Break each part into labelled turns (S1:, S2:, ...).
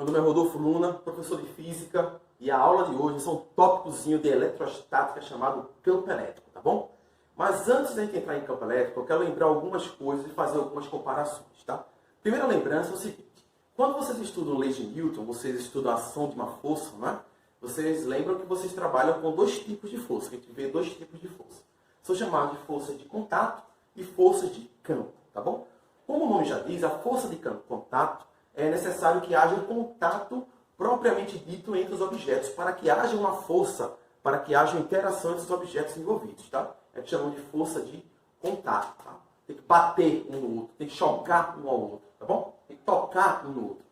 S1: Meu nome é Rodolfo Luna, professor de Física, e a aula de hoje é um tópicozinho de eletrostática chamado campo elétrico, tá bom? Mas antes de a gente entrar em campo elétrico, eu quero lembrar algumas coisas e fazer algumas comparações, tá? Primeira lembrança é o seguinte: quando vocês estudam leis de Newton, vocês estudam a ação de uma força, não é? Vocês lembram que vocês trabalham com dois tipos de força, que a gente vê dois tipos de força. São chamados de força de contato e força de campo, tá bom? Como o nome já diz, a força de contato é necessário que haja um contato propriamente dito entre os objetos, para que haja uma força, para que haja interação entre os objetos envolvidos, tá? É que chamamos de força de contato, tá? Tem que bater um no outro, tem que chocar um ao outro, tá bom? Tem que tocar um no outro.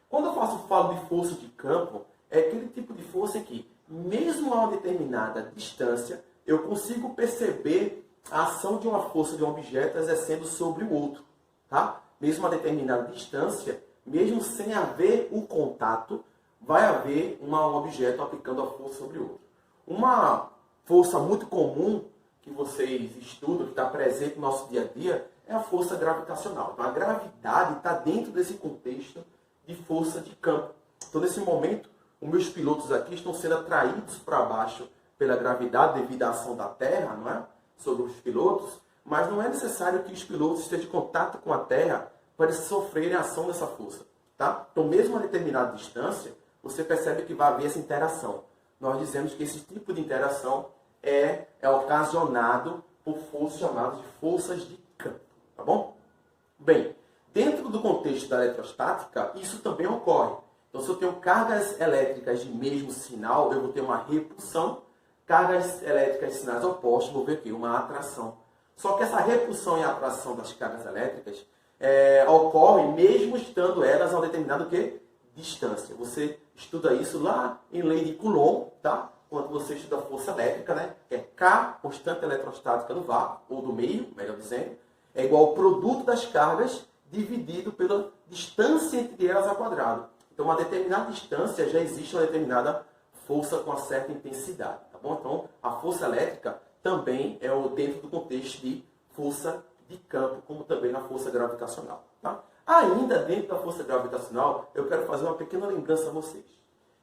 S1: Quando eu falo de força de campo, é aquele tipo de força que, mesmo a uma determinada distância, eu consigo perceber a ação de uma força de um objeto exercendo sobre o outro, tá? Mesmo a determinada distância, mesmo sem haver o contato, vai haver um objeto aplicando a força sobre o outro. Uma força muito comum que vocês estudam, que está presente no nosso dia a dia, é a força gravitacional. Então, a gravidade está dentro desse contexto de força de campo. Então, nesse momento, os meus pilotos aqui estão sendo atraídos para baixo pela gravidade devido à ação da Terra, não é? Sobre os pilotos, mas não é necessário que os pilotos estejam em contato com a Terra para eles sofrerem a ação dessa força, tá? Então, mesmo a determinada distância, você percebe que vai haver essa interação. Nós dizemos que esse tipo de interação é ocasionado por forças chamadas de forças de campo, tá bom? Bem, dentro do contexto da eletrostática, isso também ocorre. Então, se eu tenho cargas elétricas de mesmo sinal, eu vou ter uma repulsão. Cargas elétricas de sinais opostos, vou ver aqui uma atração. Só que essa repulsão e atração das cargas elétricas ocorre mesmo estando elas a uma determinada distância. Você estuda isso lá em lei de Coulomb, tá? Quando você estuda a força elétrica, né? Que é K, constante eletrostática do vácuo, ou do meio, melhor dizendo, é igual ao produto das cargas dividido pela distância entre elas ao quadrado. Então, uma determinada distância já existe uma determinada força com uma certa intensidade, tá bom? Então, a força elétrica também é dentro do contexto de força de campo, como também na força gravitacional, tá? Ainda dentro da força gravitacional, eu quero fazer uma pequena lembrança a vocês.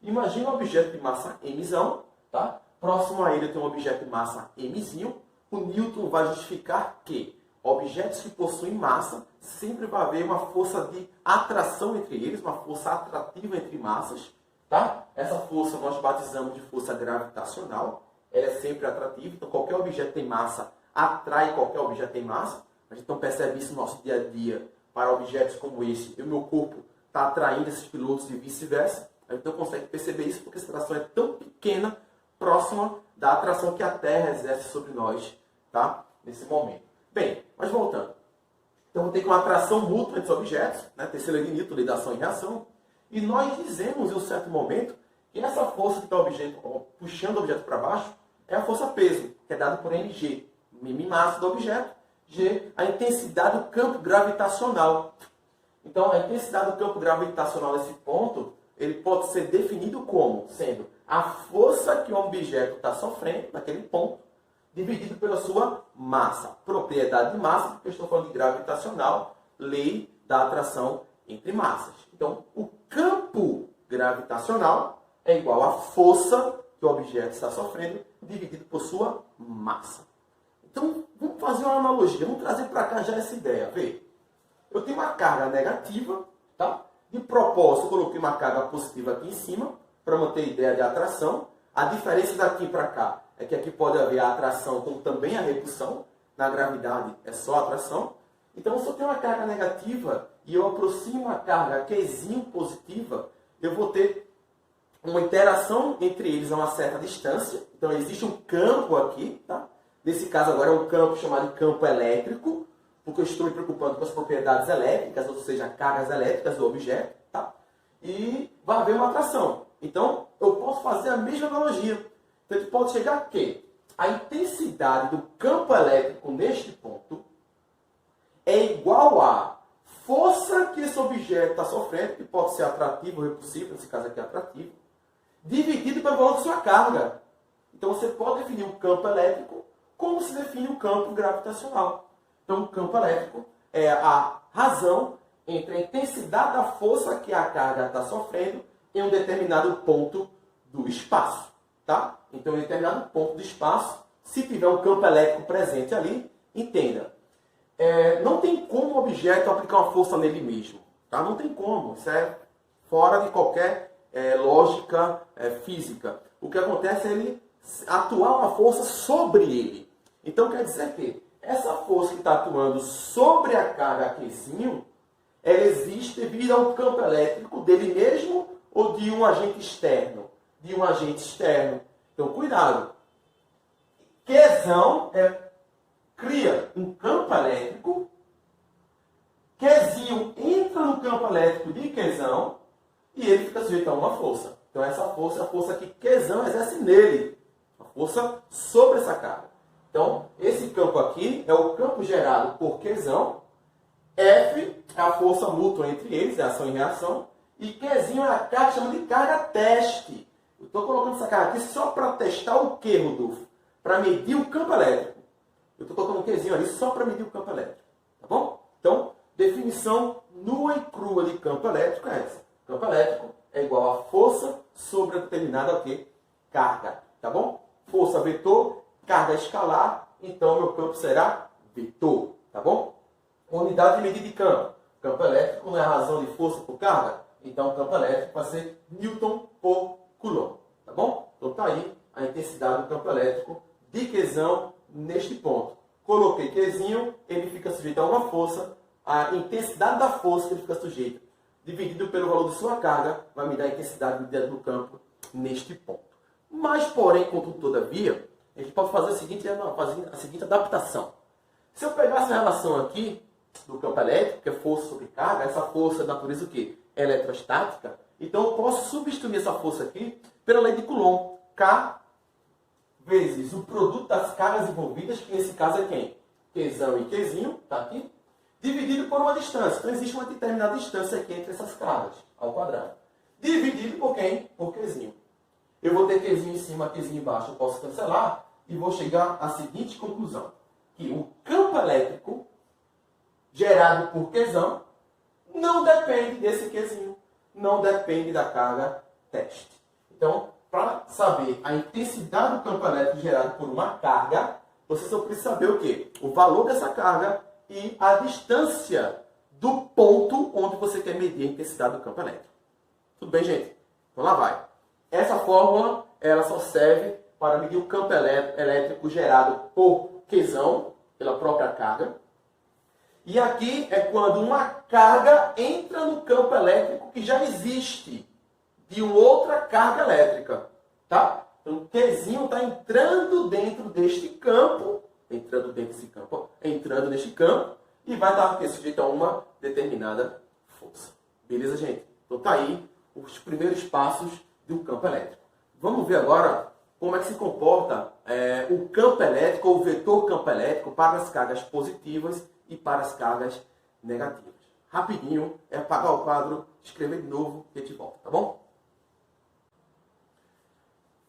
S1: Imagina um objeto de massa mzão, tá? Próximo a ele tem um objeto de massa mzinho. O Newton vai justificar que objetos que possuem massa sempre vai haver uma força de atração entre eles, uma força atrativa entre massas, tá? Essa força nós batizamos de força gravitacional. Ela é sempre atrativa, então qualquer objeto tem massa atrai qualquer objeto tem massa. A gente não percebe isso no nosso dia a dia para objetos como esse. E o meu corpo está atraindo esses pilotos e vice-versa. A gente não consegue perceber isso porque essa atração é tão pequena, próxima da atração que a Terra exerce sobre nós, tá? Nesse momento. Bem, mas voltando. Então, vou ter uma atração mútua entre os objetos, né? Terceira lei de Newton, lei da ação e reação. E nós dizemos, em um certo momento, que essa força que está puxando o objeto para baixo é a força peso, que é dada por mg. M, massa do objeto. G, a intensidade do campo gravitacional. Então, a intensidade do campo gravitacional nesse ponto, ele pode ser definido como sendo a força que o objeto está sofrendo naquele ponto, dividido pela sua massa. Propriedade de massa, porque eu estou falando de gravitacional, lei da atração entre massas. Então, o campo gravitacional é igual à força que o objeto está sofrendo, dividido por sua massa. Então, vamos fazer uma analogia. Vamos trazer para cá já essa ideia. Vê, eu tenho uma carga negativa, tá? De propósito, eu coloquei uma carga positiva aqui em cima, para manter a ideia de atração. A diferença daqui para cá é que aqui pode haver a atração, como também a repulsão. Na gravidade é só atração. Então, se eu tenho uma carga negativa e eu aproximo uma carga Qzinho positiva, eu vou ter uma interação entre eles a uma certa distância. Então, existe um campo aqui, tá? Nesse caso agora é um campo chamado de campo elétrico, porque eu estou me preocupando com as propriedades elétricas, ou seja, cargas elétricas do objeto, tá? E vai haver uma atração. Então, eu posso fazer a mesma analogia. Então, a gente pode chegar a que a intensidade do campo elétrico neste ponto é igual à força que esse objeto está sofrendo, que pode ser atrativo ou repulsivo, nesse caso aqui é atrativo, dividido pelo valor de sua carga. Então, você pode definir o campo elétrico como se define o campo gravitacional. Então, o campo elétrico é a razão entre a intensidade da força que a carga está sofrendo em um determinado ponto do espaço. Tá? Então, em um determinado ponto do espaço, se tiver um campo elétrico presente ali, entenda, não tem como o objeto aplicar uma força nele mesmo. Tá? Não tem como. Isso é fora de qualquer lógica física. O que acontece é ele atuar uma força sobre ele. Então, quer dizer que essa força que está atuando sobre a carga Qzinho, ela existe devido ao campo elétrico dele mesmo ou de um agente externo? De um agente externo. Então, cuidado. Qzão cria um campo elétrico. Qzinho entra no campo elétrico de Qzão e ele fica sujeito a uma força. Então, essa força é a força que Qzão exerce nele. A força sobre essa carga. Então, esse campo aqui é o campo gerado por Qzão. F é a força mútua entre eles, é ação e reação. E Qzinho é a carga, chama de carga teste. Eu estou colocando essa carga aqui só para testar o quê, Rodolfo? Para medir o campo elétrico. Eu estou colocando um Qzinho ali só para medir o campo elétrico. Tá bom? Então, definição nua e crua de campo elétrico é essa. Campo elétrico é igual a força sobre a determinada carga. Tá bom? Força vetor, carga escalar, então meu campo será vetor. Tá bom? Unidade de medida de campo. Campo elétrico não é a razão de força por carga? Então o campo elétrico vai ser Newton por Coulomb. Tá bom? Então tá aí a intensidade do campo elétrico de Qzão neste ponto. Coloquei Qzinho, ele fica sujeito a uma força. A intensidade da força que ele fica sujeito, dividido pelo valor de sua carga, vai me dar a intensidade do campo neste ponto. Mas, porém, contudo, todavia, a gente pode fazer a seguinte adaptação. Se eu pegar essa relação aqui do campo elétrico, que é força sobre carga, essa força é de natureza o quê? Eletrostática. Então, eu posso substituir essa força aqui pela lei de Coulomb. K vezes o produto das cargas envolvidas, que nesse caso é quem? Qzão e Qzinho, tá aqui, dividido por uma distância. Então, existe uma determinada distância aqui entre essas cargas, ao quadrado. Dividido por quem? Por Qzinho. Eu vou ter Qzinho em cima, Qzinho embaixo, eu posso cancelar e vou chegar à seguinte conclusão. Que o campo elétrico gerado por Qzão não depende desse Qzinho, não depende da carga teste. Então, para saber a intensidade do campo elétrico gerado por uma carga, você só precisa saber o quê? O valor dessa carga e a distância do ponto onde você quer medir a intensidade do campo elétrico. Tudo bem, gente? Então lá vai. Essa fórmula, ela só serve para medir o campo elétrico gerado por Qzão, pela própria carga. E aqui é quando uma carga entra no campo elétrico que já existe de uma outra carga elétrica. Tá? Então, o Qzinho está entrando dentro deste campo, entrando neste campo, e vai dar sujeito a uma determinada força. Beleza, gente? Então tá aí os primeiros passos do campo elétrico. Vamos ver agora como é que se comporta o campo elétrico, ou o vetor campo elétrico, para as cargas positivas e para as cargas negativas. Rapidinho, é apagar o quadro, escrever de novo e a gente volta, tá bom?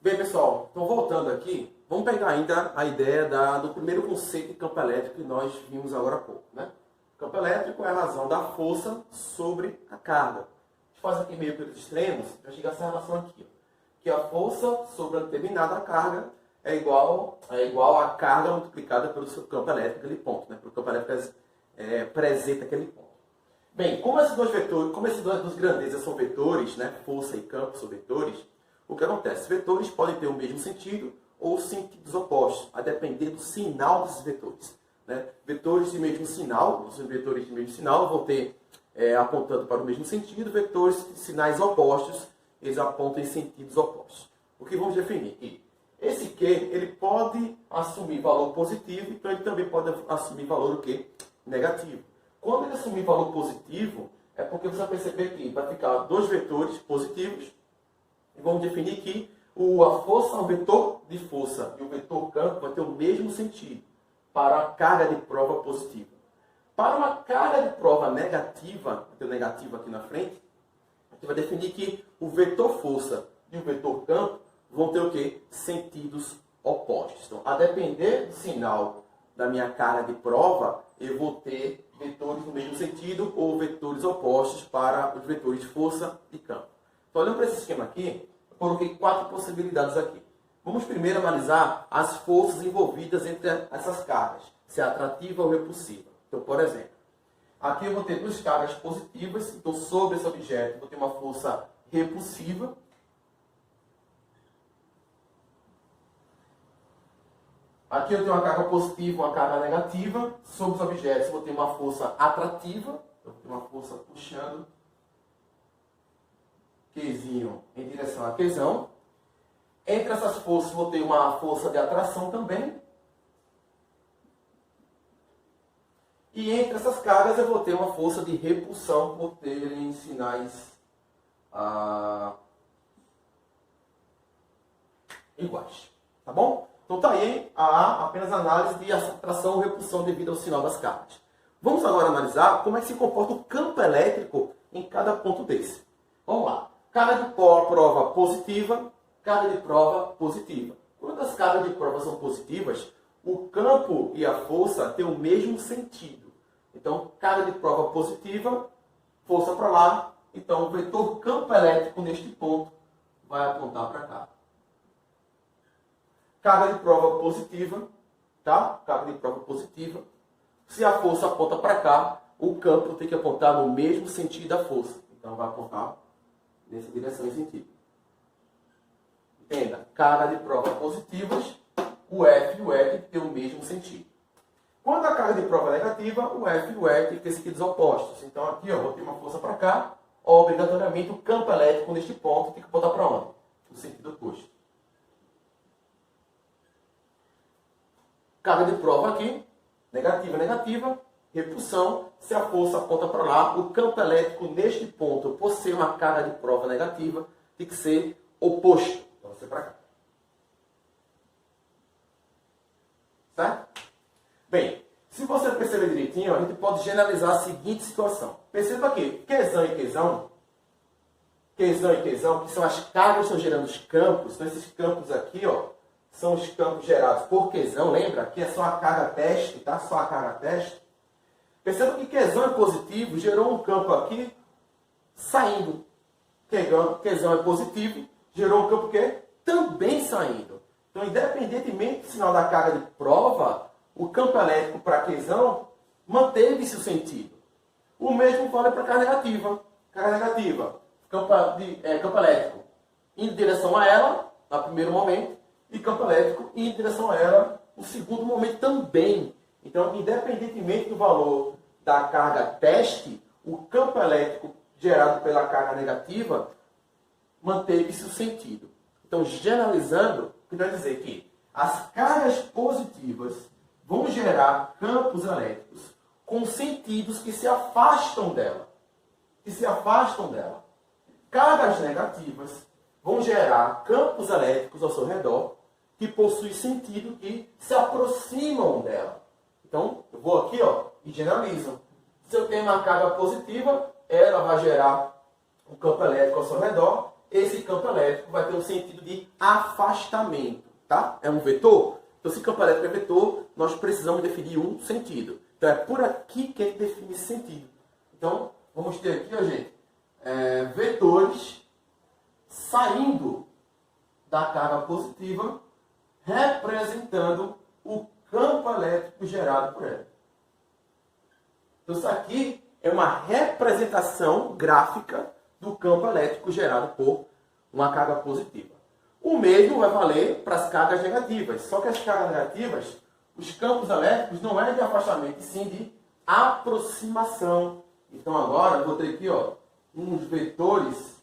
S1: Bem, pessoal, então voltando aqui, vamos pegar ainda a ideia do primeiro conceito de campo elétrico que nós vimos agora há pouco, né? O campo elétrico é a razão da força sobre a carga. A gente faz aqui meio pelos extremos para chegar a essa relação aqui, ó, que a força sobre a determinada carga é igual a carga multiplicada pelo seu campo elétrico naquele ponto, né? Pelo campo elétrico presente aquele ponto. Bem, como esses dois vetores, como esses dois grandezas são vetores, né? Força e campo são vetores, o que acontece? Vetores podem ter o mesmo sentido ou sentidos opostos, a depender do sinal desses vetores. Né? Vetores de mesmo sinal, os vetores de mesmo sinal vão ter apontando para o mesmo sentido, vetores de sinais opostos, eles apontam em sentidos opostos. O que vamos definir aqui? Esse Q, ele pode assumir valor positivo, então ele também pode assumir valor o quê? Negativo. Quando ele assumir valor positivo, é porque você vai perceber que vai ficar dois vetores positivos, e vamos definir que a força, o vetor de força e o vetor campo vai ter o mesmo sentido para a carga de prova positiva. Para uma carga de prova negativa, vai ter o negativo aqui na frente, a gente vai definir que o vetor força e o vetor campo vão ter o quê? Sentidos opostos. Então, a depender do sinal da minha carga de prova, eu vou ter vetores no mesmo sentido ou vetores opostos para os vetores de força e campo. Então, olhando para esse esquema aqui, eu coloquei 4 possibilidades aqui. Vamos primeiro analisar as forças envolvidas entre essas cargas, se é atrativa ou repulsiva. Então, por exemplo, aqui eu vou ter 2 cargas positivas, então sobre esse objeto eu vou ter uma força repulsiva. Aqui eu tenho uma carga positiva e uma carga negativa. Sobre os objetos eu vou ter uma força atrativa, eu vou ter uma força puxando Qzinho em direção a Qzão. Entre essas forças vou ter uma força de atração também. E entre essas cargas eu vou ter uma força de repulsão por terem sinais iguais. Tá bom? Então tá aí apenas a análise de atração ou repulsão devido ao sinal das cargas. Vamos agora analisar como é que se comporta o campo elétrico em cada ponto desse. Vamos lá. Carga de prova positiva, carga de prova positiva. Quando as cargas de prova são positivas, o campo e a força têm o mesmo sentido. Então, carga de prova positiva, força para lá. Então, o vetor campo elétrico neste ponto vai apontar para cá. Carga de prova positiva, tá? Carga de prova positiva. Se a força aponta para cá, o campo tem que apontar no mesmo sentido da força. Então, vai apontar nessa direção e sentido. Entenda, carga de prova positivas, o F e o E tem que ter o mesmo sentido. Quando a carga de prova é negativa, o F e o E tem que ter sentidos opostos. Então aqui eu vou ter uma força para cá, obrigatoriamente o campo elétrico neste ponto tem que apontar para onde? No sentido oposto. Carga de prova aqui, negativa, negativa, repulsão. Se a força aponta para lá, o campo elétrico neste ponto, por ser uma carga de prova negativa, tem que ser oposto. Então, você para cá. Certo? Bem, se você perceber direitinho, a gente pode generalizar a seguinte situação. Perceba que Qzão e Qzão, que são as cargas que estão gerando os campos. Então, esses campos aqui, ó, são os campos gerados por Qzão. Lembra? Aqui é só a carga teste, tá? Só a carga teste. Perceba que Qzão é positivo, gerou um campo aqui saindo. Qzão é positivo, gerou um campo que também saindo. Então, independentemente do sinal da carga de prova, o campo elétrico para Qzão manteve-se o sentido. O mesmo vale para a carga negativa. Carga negativa, campo elétrico indo em direção a ela, no primeiro momento, e campo elétrico indo em direção a ela, no segundo momento também. Então, independentemente do valor da carga teste, o campo elétrico gerado pela carga negativa manteve-se o sentido. Então, generalizando, quer dizer que as cargas positivas vão gerar campos elétricos com sentidos que se afastam dela. Cargas negativas vão gerar campos elétricos ao seu redor que possuem sentido que se aproximam dela. Então, eu vou aqui, ó, e generalizo. Se eu tenho uma carga positiva, ela vai gerar um campo elétrico ao seu redor. Esse campo elétrico vai ter um sentido de afastamento, tá? É um vetor? Então, se campo elétrico é vetor, nós precisamos definir um sentido. Então, é por aqui que a gente define esse sentido. Então, vamos ter aqui, ó, gente, vetores saindo da carga positiva, representando o campo elétrico gerado por ela. Então, isso aqui é uma representação gráfica do campo elétrico gerado por uma carga positiva. O mesmo vai valer para as cargas negativas. Só que as cargas negativas, os campos elétricos não é de afastamento, e sim de aproximação. Então agora eu vou ter aqui, ó, uns vetores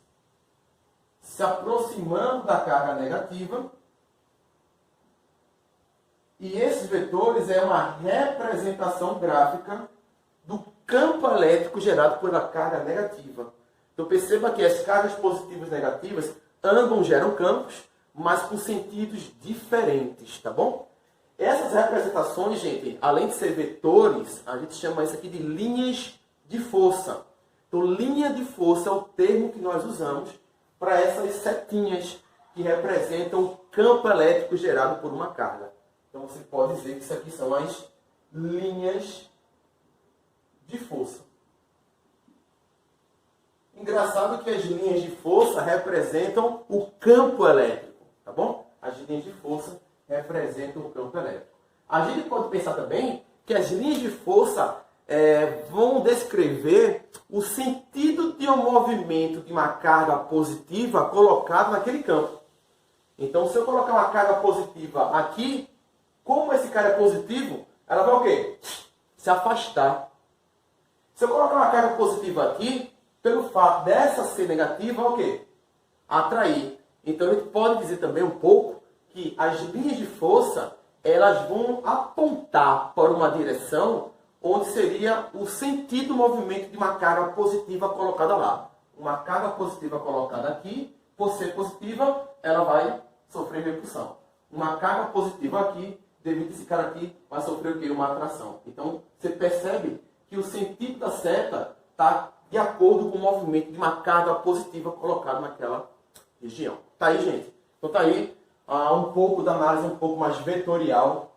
S1: se aproximando da carga negativa. E esses vetores é uma representação gráfica do campo elétrico gerado pela carga negativa. Então perceba que as cargas positivas e negativas ambos geram campos, mas com sentidos diferentes, tá bom? Essas representações, gente, além de ser vetores, a gente chama isso aqui de linhas de força. Então, linha de força é o termo que nós usamos para essas setinhas que representam o campo elétrico gerado por uma carga. Então, você pode dizer que isso aqui são as linhas de força. Engraçado que as linhas de força representam o campo elétrico, tá bom? As linhas de força representam o campo elétrico. A gente pode pensar também que as linhas de força vão descrever o sentido de um movimento de uma carga positiva colocada naquele campo. Então, se eu colocar uma carga positiva aqui, como esse cara é positivo, ela vai o quê? Se afastar. Se eu colocar uma carga positiva aqui, pelo fato dessa ser negativa, é o quê? Atrair. Então, a gente pode dizer também um pouco que as linhas de força, elas vão apontar para uma direção onde seria o sentido do movimento de uma carga positiva colocada lá. Uma carga positiva colocada aqui, por ser positiva, ela vai sofrer repulsão. Uma carga positiva aqui, devido a esse cara aqui, vai sofrer o quê? Uma atração. Então, você percebe que o sentido da seta está de acordo com o movimento de uma carga positiva colocada naquela região. Tá aí, gente? Então tá aí um pouco da análise um pouco mais vetorial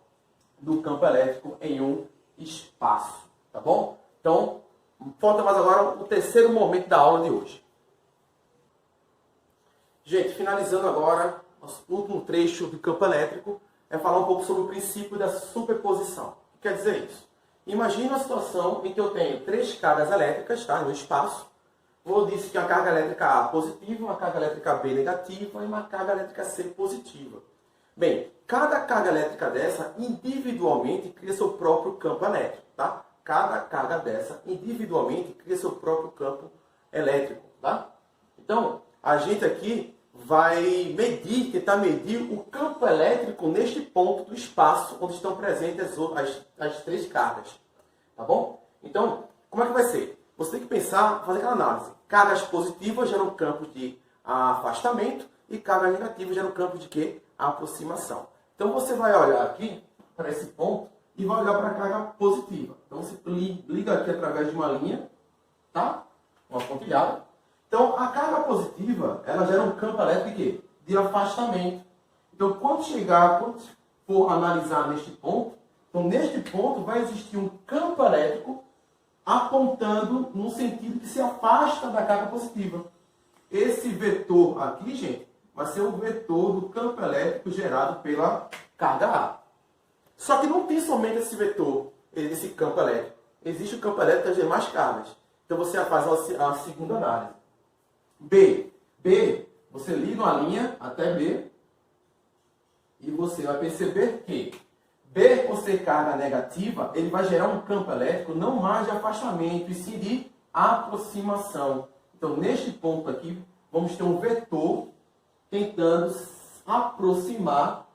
S1: do campo elétrico em um espaço. Tá bom? Então, falta mais agora o terceiro momento da aula de hoje. Gente, finalizando agora, nosso último trecho do campo elétrico é falar um pouco sobre o princípio da superposição. O que quer dizer isso? Imagina uma situação em que eu tenho três cargas elétricas, tá, no espaço. Vou dizer que a carga elétrica A positiva, uma carga elétrica B negativa e uma carga elétrica C positiva. Bem, cada carga elétrica dessa individualmente cria seu próprio campo elétrico, tá? Cada carga dessa individualmente cria seu próprio campo elétrico, tá? Então, a gente aqui vai tentar medir o campo elétrico neste ponto do espaço onde estão presentes as três cargas. Tá bom? Então, como é que vai ser? Você tem que pensar, fazer aquela análise. Cargas positivas geram campos de afastamento e cargas negativas geram campos de quê? Aproximação. Então, você vai olhar aqui para esse ponto e vai olhar para a carga positiva. Então, você liga aqui através de uma linha, tá? Uma pontilhada. Então, a carga positiva, ela gera um campo elétrico de afastamento. Então, quando for analisar neste ponto, então neste ponto vai existir um campo elétrico apontando no sentido que se afasta da carga positiva. Esse vetor aqui, gente, vai ser o vetor do campo elétrico gerado pela carga A. Só que não tem somente esse vetor, esse campo elétrico. Existe o campo elétrico das demais cargas. Então, você faz a segunda análise. B, você liga uma linha até B e você vai perceber que B, por ser carga negativa, ele vai gerar um campo elétrico não mais de afastamento, e sim de aproximação. Então, neste ponto aqui, vamos ter um vetor tentando aproximar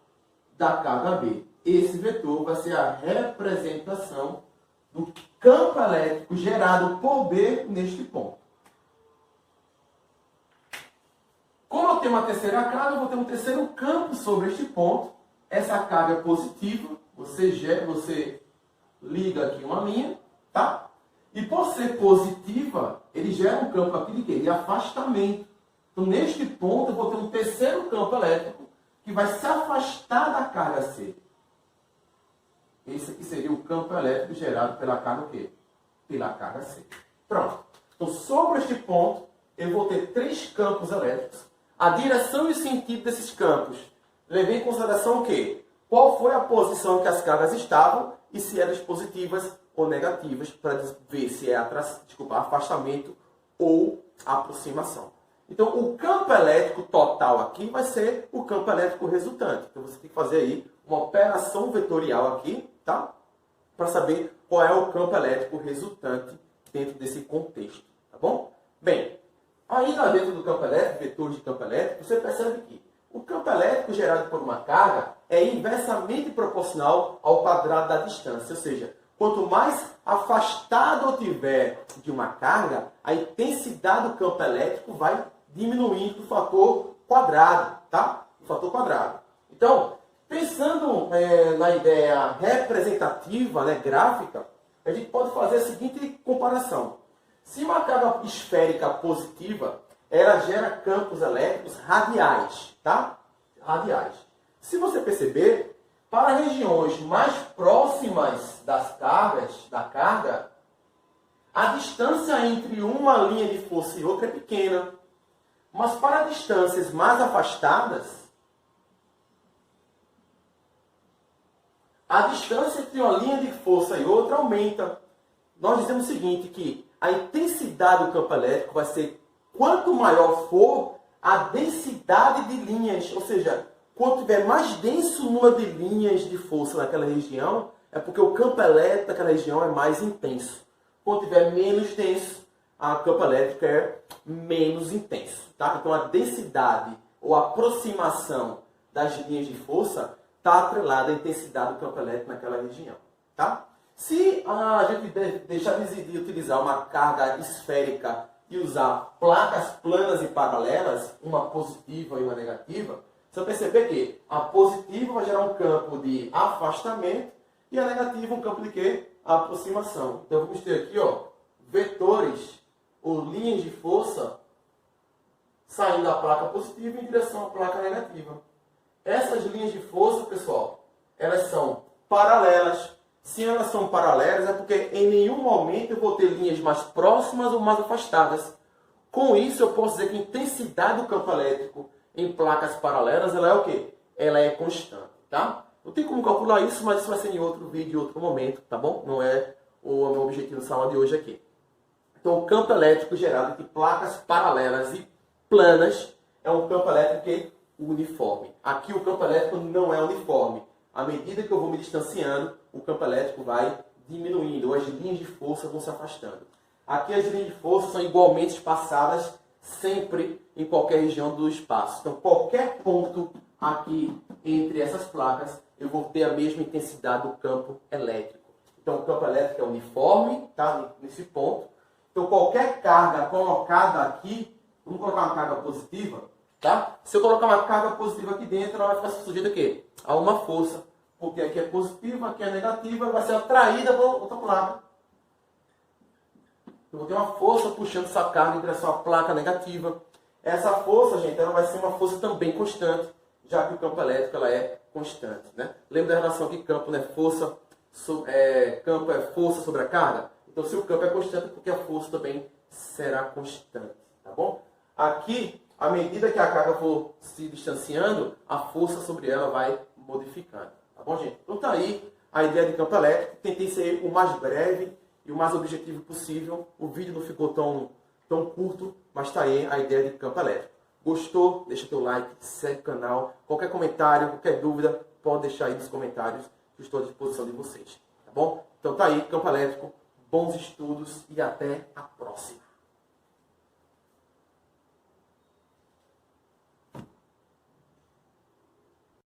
S1: da carga B. Esse vetor vai ser a representação do campo elétrico gerado por B neste ponto. Como eu tenho uma terceira carga, eu vou ter um terceiro campo sobre este ponto. Essa carga é positiva, você liga aqui uma linha, tá? E por ser positiva, ele gera um campo aqui de quê? De afastamento. Então, neste ponto, eu vou ter um terceiro campo elétrico que vai se afastar da carga C. Esse aqui seria o campo elétrico gerado pela carga o quê? Pela carga C. Pronto. Então, sobre este ponto, eu vou ter três campos elétricos. A direção e o sentido desses campos. Levei em consideração o quê? Qual foi a posição que as cargas estavam e se eram positivas ou negativas, para ver se é afastamento ou aproximação. Então, o campo elétrico total aqui vai ser o campo elétrico resultante. Então, você tem que fazer aí uma operação vetorial aqui, tá? Para saber qual é o campo elétrico resultante dentro desse contexto, tá bom? Bem, ainda dentro do campo elétrico, vetor de campo elétrico, você percebe que o campo elétrico gerado por uma carga é inversamente proporcional ao quadrado da distância. Ou seja, quanto mais afastado eu tiver de uma carga, a intensidade do campo elétrico vai diminuindo do fator quadrado, tá? Do fator quadrado. Então, pensando na ideia representativa, gráfica, a gente pode fazer a seguinte comparação. Se uma carga esférica positiva, ela gera campos elétricos radiais, tá? Radiais. Se você perceber, para regiões mais próximas das cargas, da carga, A distância entre uma linha de força e outra é pequena. Mas para distâncias mais afastadas, a distância entre uma linha de força e outra aumenta. Nós dizemos o seguinte, que a intensidade do campo elétrico vai ser quanto maior for a densidade de linhas, ou seja, quanto tiver mais denso o número de linhas de força naquela região, é porque o campo elétrico daquela região é mais intenso. Quando tiver menos denso, o campo elétrico é menos intenso. Tá? Então a densidade ou a aproximação das linhas de força está atrelada à intensidade do campo elétrico naquela região. Tá? Se a gente deixar de utilizar uma carga esférica e usar placas planas e paralelas, uma positiva e uma negativa, você vai perceber que a positiva vai gerar um campo de afastamento e a negativa um campo de quê? Aproximação. Então vamos ter aqui, ó, vetores ou linhas de força saindo da placa positiva em direção à placa negativa. Essas linhas de força, pessoal, elas são paralelas. Se elas são paralelas, é porque em nenhum momento eu vou ter linhas mais próximas ou mais afastadas. Com isso, eu posso dizer que a intensidade do campo elétrico em placas paralelas, ela é o quê? Ela é constante, tá? Não tem como calcular isso, mas isso vai ser em outro vídeo, em outro momento, tá bom? Não é o meu objetivo da aula de hoje aqui. Então, o campo elétrico gerado entre placas paralelas e planas é um campo elétrico uniforme. Aqui o campo elétrico não é uniforme. À medida que eu vou me distanciando, o campo elétrico vai diminuindo, ou as linhas de força vão se afastando. Aqui as linhas de força são igualmente espaçadas sempre em qualquer região do espaço. Então, qualquer ponto aqui entre essas placas, eu vou ter a mesma intensidade do campo elétrico. Então, o campo elétrico é uniforme, tá? Nesse ponto. Então, qualquer carga colocada aqui, vamos colocar uma carga positiva, tá? Se eu colocar uma carga positiva aqui dentro, ela vai ficar sujeita a quê? A uma força. Porque aqui é positiva, aqui é negativa, vai ser atraída para outra placa. Eu vou ter uma força puxando essa carga em direção à placa negativa. Essa força, gente, ela vai ser uma força também constante, já que o campo elétrico ela é constante, né? Lembra da relação que campo, né? Campo é força sobre a carga? Então, se o campo é constante, é porque a força também será constante, tá bom? Aqui, à medida que a carga for se distanciando, a força sobre ela vai modificando, tá bom, gente? Então, tá aí a ideia de campo elétrico. Tentei ser o mais breve e o mais objetivo possível. O vídeo não ficou tão curto, mas tá aí a ideia de campo elétrico. Gostou? Deixa teu like, segue o canal. Qualquer comentário, qualquer dúvida, pode deixar aí nos comentários, que eu estou à disposição de vocês, tá bom? Então tá aí, campo elétrico. Bons estudos e até a próxima.